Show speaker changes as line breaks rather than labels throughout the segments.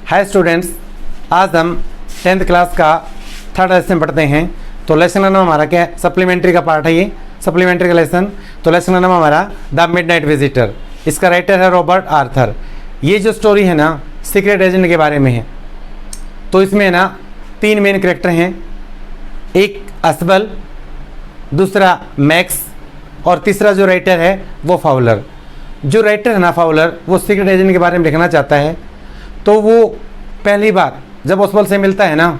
Hi students, आज हम 10th class का थर्ड लेसन पढ़ते हैं। तो लेसन का नाम हमारा क्या है? सप्लीमेंट्री का पार्ट है ये, सप्लीमेंट्री का लेसन। तो लेसन का नाम हमारा द मिडनाइट विजिटर। इसका राइटर है रॉबर्ट आर्थर। ये जो स्टोरी है ना, सीक्रेट एजेंट के बारे में है। तो इसमें ना 3 मेन कैरेक्टर हैं, एक असबल, दूसरा मैक्स और तीसरा जो राइटर है वो फाउलर। जो राइटर है ना फाउलर, वो सीक्रेट एजेंट के बारे में लिखना चाहता है। तो वो पहली बार जब असबल से मिलता है ना,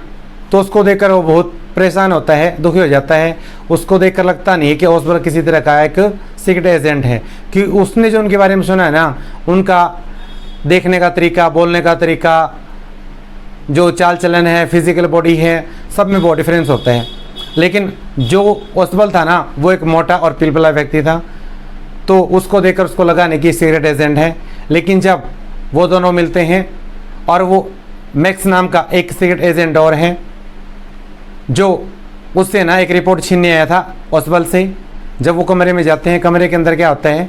तो उसको देखकर वो बहुत परेशान होता है, दुखी हो जाता है। उसको देखकर लगता नहीं है कि असबल किसी तरह का एक सीक्रेट एजेंट है, कि उसने जो उनके बारे में सुना है ना, उनका देखने का तरीका, बोलने का तरीका, जो चाल चलन है, फिजिकल बॉडी है, सब में बहुत डिफरेंस होता है। लेकिन जो असबल था ना, वो एक मोटा और पिलपिला व्यक्ति था। तो उसको देखकर उसको लगा नहीं कि सीक्रेट एजेंट है। लेकिन जब वो दोनों मिलते हैं, और वो मैक्स नाम का एक सीक्रेट एजेंट और है, जो उससे ना एक रिपोर्ट छीनने आया था असबल से। जब वो कमरे में जाते हैं, कमरे के अंदर क्या होता है,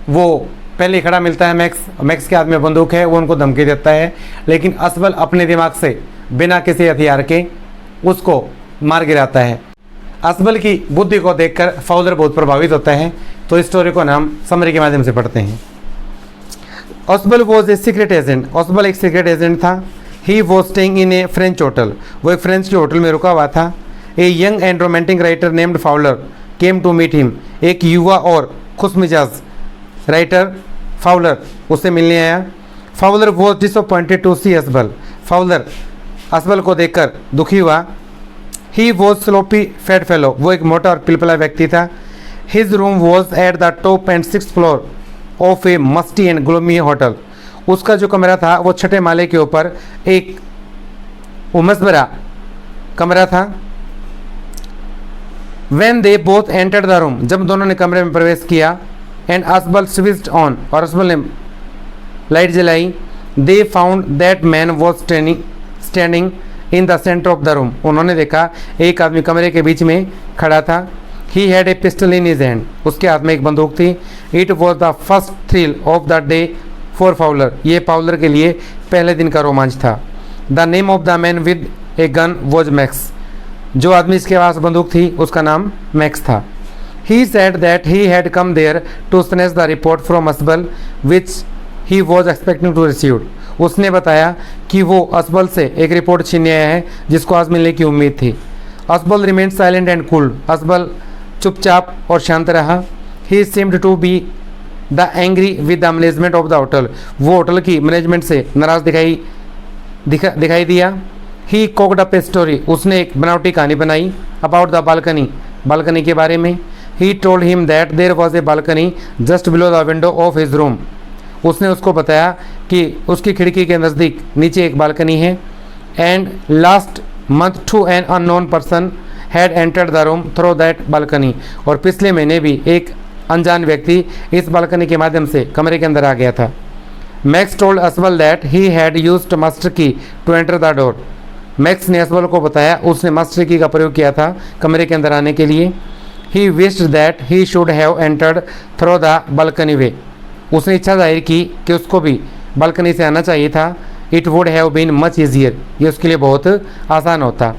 वो पहले ही खड़ा मिलता है मैक्स के हाथ में बंदूक है, वो उनको धमकी देता है। लेकिन असबल अपने दिमाग से बिना किसी हथियार के उसको मार गिराता है। असबल की बुद्धि को देखकर फाउलर बहुत प्रभावित होता है। तो इस स्टोरी को हम समरी के माध्यम से पढ़ते हैं। Ausable was a secret agent. Ausable एक सीक्रेट एजेंट था। He was staying in a French hotel. वो एक फ्रेंच के होटल में रुका हुआ था। A young and romantic writer named Fowler came to meet him. एक युवा और खुशमिजाज राइटर फाउलर उससे मिलने आया। Fowler was disappointed to see Ausable. Fowler Ausable को देखकर दुखी हुआ। He was sloppy fat fellow. वो एक मोटा और पिलपिला व्यक्ति था। His room was at the top and 6th floor of A musty and gloomy hotel. उसका जो कमरा था वो 6ठे माले के ऊपर एक उमस भरा कमरा था। When they both entered the room, जब दोनों ने कमरे में प्रवेश किया, and असबल switched on, और असबल ने लाइट जलाई, they found that man was standing in the center of the room. उन्होंने देखा एक आदमी कमरे के बीच में खड़ा था। He had a pistol in his hand. उसके हाथ में एक बंदूक थी। It was the first thrill of the day for Fowler. ये फाउलर के लिए पहले दिन का रोमांच था। The name of the man with a gun was Max. जो आदमी इसके पास बंदूक थी उसका नाम मैक्स था। He said that he had come there to snatch the report from Asbal which he was expecting to receive. उसने बताया कि वो असबल से एक रिपोर्ट छीनने आया है जिसको आज मिलने की उम्मीद थी। Ausable remained silent and cool. Ausable चुपचाप और शांत रहा। He seemed to be the angry with the management of the hotel. वो होटल की मैनेजमेंट से नाराज दिखाई दिया। He cooked up a story. उसने एक बनावटी कहानी बनाई अबाउट द बालकनी के बारे में। He told him that there was a balcony just below the window of his room. उसने उसको बताया कि उसकी खिड़की के नज़दीक नीचे एक बालकनी है। And last month to an unknown person had entered the room through that balcony. और पिछले महीने भी एक अनजान व्यक्ति इस बालकनी के माध्यम से कमरे के अंदर आ गया था। Max told Ausable that he had used master key to enter the door. Max ने असबल को बताया उसने मास्टर की का प्रयोग किया था कमरे के अंदर आने के लिए। He wished that he should have entered through the balcony way. उसने इच्छा जाहिर की कि उसको भी बालकनी से आना चाहिए था। It would have been much easier. ये उसके लिए बहुत आसान होता।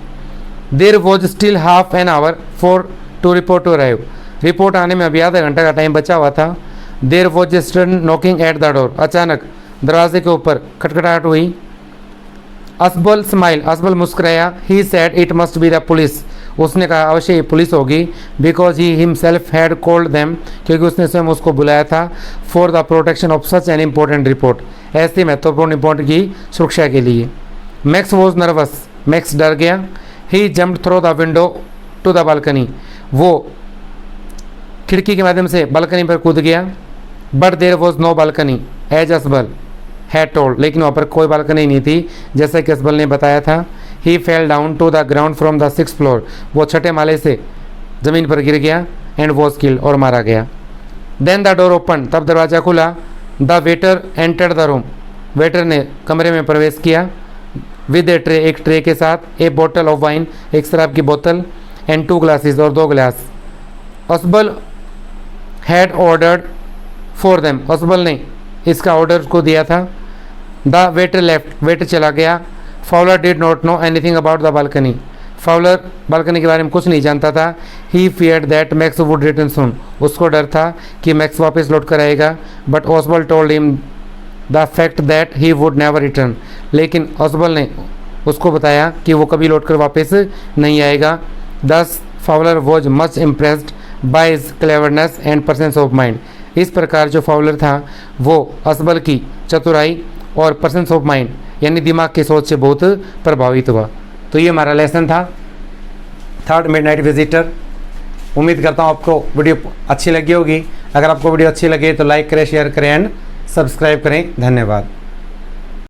There was still half an hour for to report to arrive. Report आने में अभी आधा घंटा का टाइम बचा हुआ था। There was sudden knocking at the door. अचानक दरवाजे के ऊपर खटखटाहट हुई। असबल स्माइल। असबल मुस्कुराया। He said it must be the police. उसने कहा अवश्य ये पुलिस होगी। Because he himself had called them, क्योंकि उसने स्वयं उसको बुलाया था। For the protection of such an important report. ऐसी महत्वपूर्ण रिपोर्ट की सुरक्षा के लिए। Max was nervous. मैक्स डर गया। He jumped through the window to the balcony. वो खिड़की के माध्यम से बालकनी पर कूद गया। But there was no balcony as Ausable had told. लेकिन वहाँ पर कोई बालकनी नहीं थी जैसा कि असबल ने बताया था। He fell down to the ground from the 6th floor. वो 6ठे माले से ज़मीन पर गिर गया। एंड वॉज किल्ड, और मारा गया। Then the door open. तब दरवाज़ा खुला। The waiter entered the room. Waiter ने कमरे में प्रवेश किया। विद ए ट्रे, एक ट्रे के साथ। ए बोतल ऑफ वाइन, एक शराब की बोतल। एंड 2 ग्लासेस, और 2 गिलास। असबल हैड ऑर्डर्ड फॉर देम। असबल ने इसका ऑर्डर को दिया था। द वेटर लेफ्ट, वेटर चला गया। Fowler did not know anything about the balcony, Fowler balcony के बारे में कुछ नहीं जानता था। He feared that Max would return soon, उसको डर था कि मैक्स वापस लौट कर आएगा। But Ausable told him the fact that he would never return, लेकिन ऑसबल ने उसको बताया कि वो कभी लौट कर वापस नहीं आएगा। Thus Fowler was much impressed by his cleverness and presence of mind, इस प्रकार जो फाउलर था वो असबल की चतुराई और परसेंस ऑफ माइंड यानी दिमाग की सोच से बहुत प्रभावित हुआ। तो ये हमारा लेसन था थर्ड मिडनाइट विजिटर। उम्मीद करता हूँ आपको वीडियो अच्छी लगी होगी। अगर आपको वीडियो अच्छी लगे तो लाइक करें, शेयर करें एंड सब्सक्राइब करें। धन्यवाद।